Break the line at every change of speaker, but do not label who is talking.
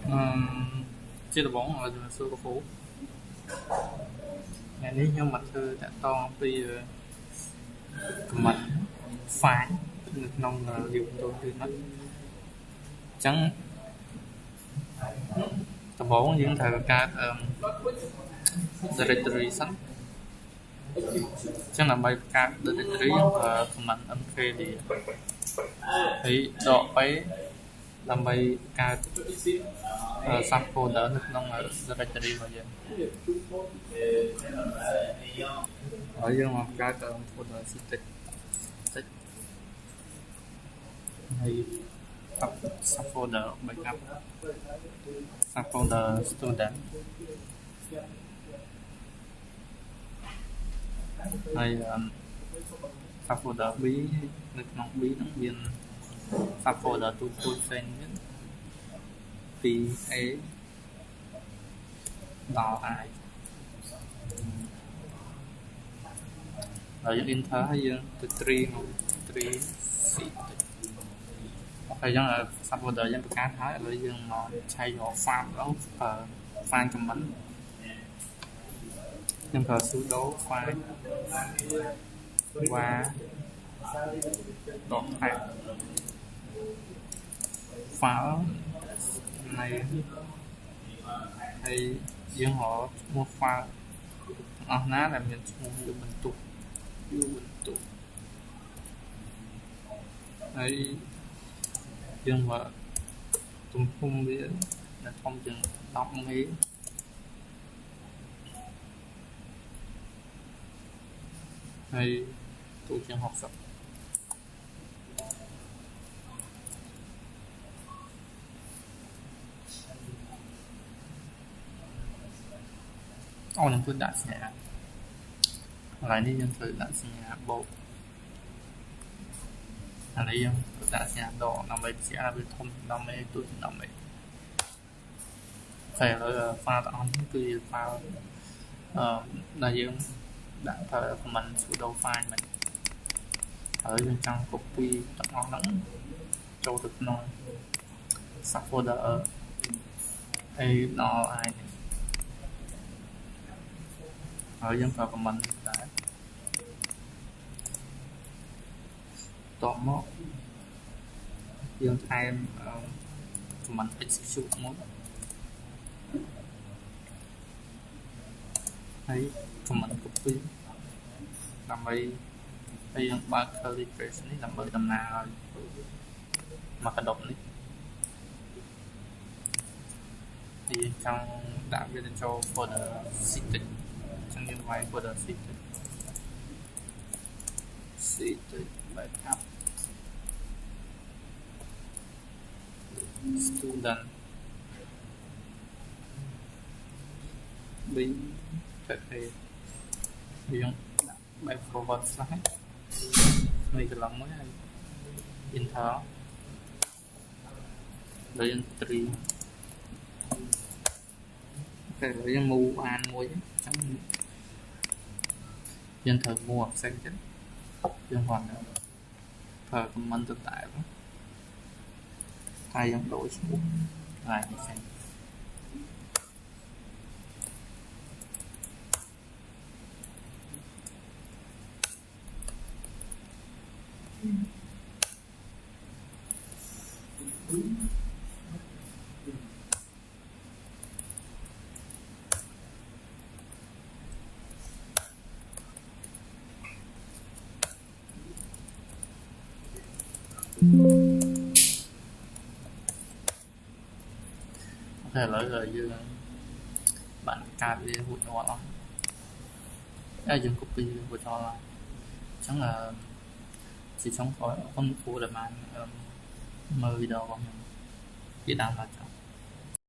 Chia là bóng ở xưa của phố ngàyนี้ខ្ញុំមកធ្វើតាក់តងពីកំណត់ file នៅក្នុង Ubuntu គឺហ្នឹងអញ្ចឹងដំបូងយើងត្រូវកើត directory សិនអញ្ចឹងដើម្បីបង្កើត directory យើងប្រើ command mkd ហើយដកไปដើម្បីកើត subfolder នៅក្នុង directory របស់យើងហើយយើងមកកើត folder static ហើយ subfolder backup subfolder student ហើយ subfolder B នៅក្នុង B ហ្នឹងមាន subfolder ទូទៅផ្សេងទៀតពី A ដល់ I ហើយយើង enter ហើយយើងទៅ 3 មក 3 C ហើយយើង subfolder យើងបង្កើតហើយឥឡូវយើងមកឆែកយក file ដល់ file command ខ្ញុំប្រើ sudo file var .tab file nàyហើយយើងរកឈ្មោះ file អស់ណាដែលមានឈ្មោះUbuntu ហើយយើងមកទំហំវានៅធំជាង10 មេហើយទូជាង 60អូនឹងធ្វើដាក់សញ្ញាកន្លែងនេះយើងត្រូវដាក់សញ្ញាបូកឥឡូវយើងដាក់សញ្ញាដកដើម្បីបញ្ជាក់វាធំ10 មេទូជាង10 មេតែឥឡូវ file ទាំងអស់នេះគឺ file ដែលយើងដាក់ប្រើ command sudo file មិនហើយយើងចង់ copy ទាំងអស់ហ្នឹងចូលទៅក្នុង subfolder A ដល់ I ហើយយើងប្រើ command នេះដែរតមកយើងថែម command execute មួយហើយ command copy ដើម្បីហើយយើងបើក curly brace នេះដើម្បីដំណើរឲ្យមកកដុបនេះហើយយើងចង់ដាក់វាទៅចូល folder static ចឹងយើងវាយ folder static backup student B តែយើងដាក់ back forward slash នេះកន្លងមួយហើយ enter ហើយយើង 3 អូខេហើយយើង move អានមួយអញ្ចឹងយើងត្រូវ move ផ្សេងទៀតយើងគាត់ប្រើ command ទៅតែហើយយើងដូរឈ្មោះហើយនេះផ្សេងឥឡូវយើងបានកើតវារួចរាល់អស់ហើយយើង copy វារួចរាល់ហើយអញ្ចឹងជាចុងក្រោយអរគុណគ្រូដែលបានមើលវីដេអូរបស់ខ្ញុំពីដើមដល់ចប់